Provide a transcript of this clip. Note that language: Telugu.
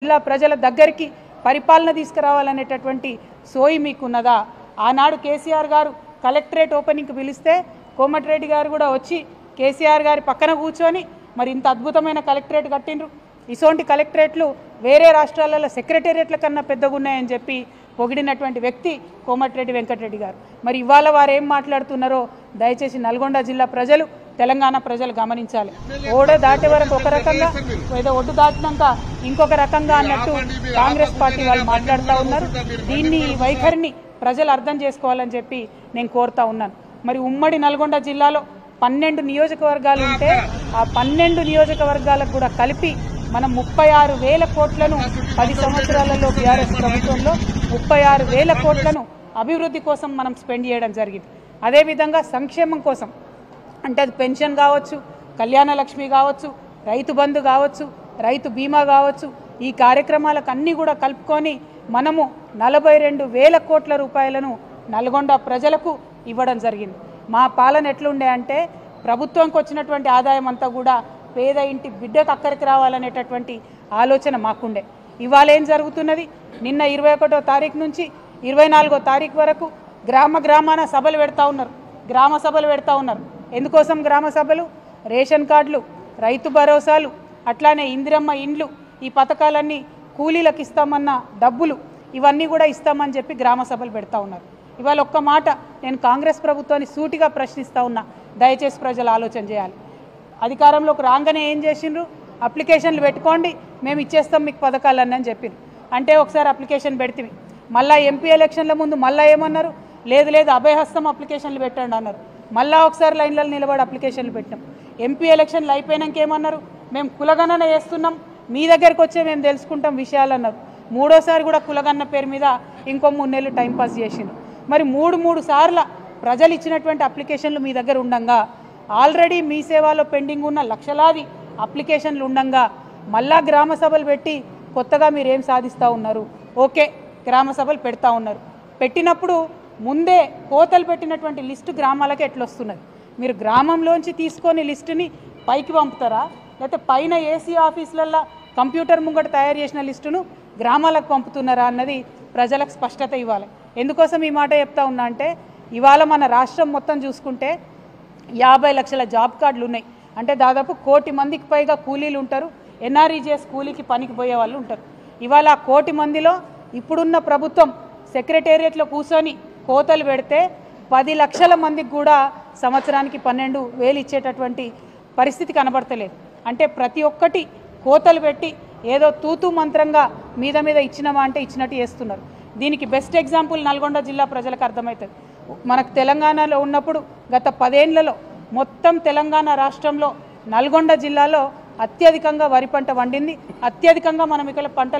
జిల్లా ప్రజల దగ్గరికి పరిపాలన తీసుకురావాలనేటటువంటి సోయి మీకున్నదా? ఆనాడు కేసీఆర్ గారు కలెక్టరేట్ ఓపెనింగ్కి పిలిస్తే కోమటిరెడ్డి గారు కూడా వచ్చి కేసీఆర్ గారి పక్కన కూర్చొని మరి ఇంత అద్భుతమైన కలెక్టరేట్ కట్టిండ్రు. ఇసోంటి కలెక్టరేట్లు వేరే రాష్ట్రాలలో సెక్రటేరియట్ల కన్నా పెద్దగా ఉన్నాయని చెప్పి పొగిడినటువంటి వ్యక్తి కోమటిరెడ్డి వెంకటరెడ్డి గారు. మరి ఇవాళ వారు ఏం మాట్లాడుతున్నారో దయచేసి నల్గొండ జిల్లా ప్రజలు, తెలంగాణ ప్రజలు గమనించాలి. ఓడ దాటే వరకు ఒక రకంగా, ఏదో ఒడ్డు దాటినాక ఇంకొక రకంగా అన్నట్టు కాంగ్రెస్ పార్టీ వాళ్ళు మాట్లాడుతూ ఉన్నారు. దీన్ని వైఖరిని ప్రజలు అర్థం చేసుకోవాలని చెప్పి నేను కోరుతా ఉన్నాను. మరి ఉమ్మడి నల్గొండ జిల్లాలో 12 నియోజకవర్గాలు ఉంటే ఆ 12 నియోజకవర్గాలకు కూడా కలిపి మనం 36,000 కోట్లను 10 సంవత్సరాలలో బీఆర్ఎస్ ప్రభుత్వంలో 36,000 కోట్లను అభివృద్ధి కోసం మనం స్పెండ్ చేయడం జరిగింది. అదేవిధంగా సంక్షేమం కోసం అంటే అది పెన్షన్ కావచ్చు, కళ్యాణ లక్ష్మి కావచ్చు, రైతు బంధు కావచ్చు, రైతు బీమా కావచ్చు, ఈ కార్యక్రమాలకు అన్నీ కూడా కలుపుకొని మనము 42,000 కోట్ల రూపాయలను నల్గొండ ప్రజలకు ఇవ్వడం జరిగింది. మా పాలన ఎట్లుండే అంటే ప్రభుత్వంకి వచ్చినటువంటి ఆదాయం అంతా కూడా పేద ఇంటి బిడ్డకు అక్కడికి రావాలనేటటువంటి ఆలోచన మాకుండే. ఇవాళ ఏం జరుగుతున్నది? నిన్న 21వ తారీఖు నుంచి 24వ తారీఖు వరకు గ్రామాన సభలు పెడతా ఉన్నారు, గ్రామ సభలు పెడతా ఉన్నారు. ఎందుకోసం గ్రామ సభలు? రేషన్ కార్డులు, రైతు భరోసాలు, అట్లానే ఇందిరమ్మ ఇండ్లు, ఈ పథకాలన్నీ కూలీలకు ఇస్తామన్న డబ్బులు ఇవన్నీ కూడా ఇస్తామని చెప్పి గ్రామ సభలు పెడతా ఉన్నారు. ఇవాళ ఒక్క మాట నేను కాంగ్రెస్ ప్రభుత్వాన్ని సూటిగా ప్రశ్నిస్తూ ఉన్నా, దయచేసి ప్రజలు ఆలోచన చేయాలి. అధికారంలోకి రాగానే ఏం చేసిండ్రు? అప్లికేషన్లు పెట్టుకోండి, మేము ఇచ్చేస్తాం మీకు పథకాలన్నీ అని చెప్పిండ్రు. అంటే ఒకసారి అప్లికేషన్ పెడితే మళ్ళీ ఎంపీ ఎలక్షన్ల ముందు మళ్ళీ ఏమన్నారు? లేదు అభయహస్తం అప్లికేషన్లు పెట్టండి అన్నారు. మళ్ళీ ఒకసారి లైన్లలో నిలబడి అప్లికేషన్లు పెట్టినాం. ఎంపీ ఎలక్షన్లు అయిపోయాక ఏమన్నారు? మేము కులగణన చేస్తున్నాం, మీ దగ్గరకు వచ్చే మేము తెలుసుకుంటాం విషయాలు అన్నారు. మూడోసారి కూడా కులగణన పేరు మీద ఇంకో 3 నెలలు టైంపాస్ చేసిండ్రు. మరి మూడు సార్ల ప్రజలు ఇచ్చినటువంటి అప్లికేషన్లు మీ దగ్గర ఉండంగా, ఆల్రెడీ మీ సేవలో పెండింగ్ ఉన్న లక్షలాది అప్లికేషన్లు ఉండంగా మళ్ళా గ్రామ సభలు పెట్టి కొత్తగా మీరేం సాధిస్తూ ఉన్నారు? ఓకే, గ్రామ సభలు పెడతా ఉన్నారు. పెట్టినప్పుడు ముందే కోతలు పెట్టినటువంటి లిస్టు గ్రామాలకు ఎట్లొస్తున్నది? మీరు గ్రామంలోంచి తీసుకొని లిస్టుని పైకి పంపుతారా, లేకపోతే పైన ఏసీ ఆఫీసులల్లో కంప్యూటర్ ముంగట తయారు చేసిన లిస్టును గ్రామాలకు పంపుతున్నారా అన్నది ప్రజలకు స్పష్టత ఇవ్వాలి. ఎందుకోసం ఈ మాట చెప్తా ఉన్నా అంటే ఇవాళ మన రాష్ట్రం మొత్తం చూసుకుంటే 50 లక్షల జాబ్ కార్డులు ఉన్నాయి. అంటే దాదాపు 1 కోటి మందికి పైగా కూలీలు ఉంటారు, ఎన్ఆర్ఈజీఎస్ కూలీకి పనికి పోయే వాళ్ళు ఉంటారు. ఇవాళ 1 కోటి మందిలో ఇప్పుడున్న ప్రభుత్వం సెక్రటేరియట్లో కూర్చొని కోతలు పెడితే 10 లక్షల మందికి కూడా సంవత్సరానికి 12,000 ఇచ్చేటటువంటి పరిస్థితి కనబడతలేదు. అంటే ప్రతి ఒక్కటి కోతలు పెట్టి ఏదో తూతూ మంత్రంగా మీద ఇచ్చినామా అంటే ఇచ్చినట్టు చేస్తున్నారు. దీనికి బెస్ట్ ఎగ్జాంపుల్ నల్గొండ జిల్లా ప్రజలకు అర్థమవుతుంది. మనకు తెలంగాణలో ఉన్నప్పుడు గత 10 ఏళ్లలో మొత్తం తెలంగాణ రాష్ట్రంలో నల్గొండ జిల్లాలో అత్యధికంగా వరి పంట వండింది, అత్యధికంగా మనం ఇక్కడ పంటలు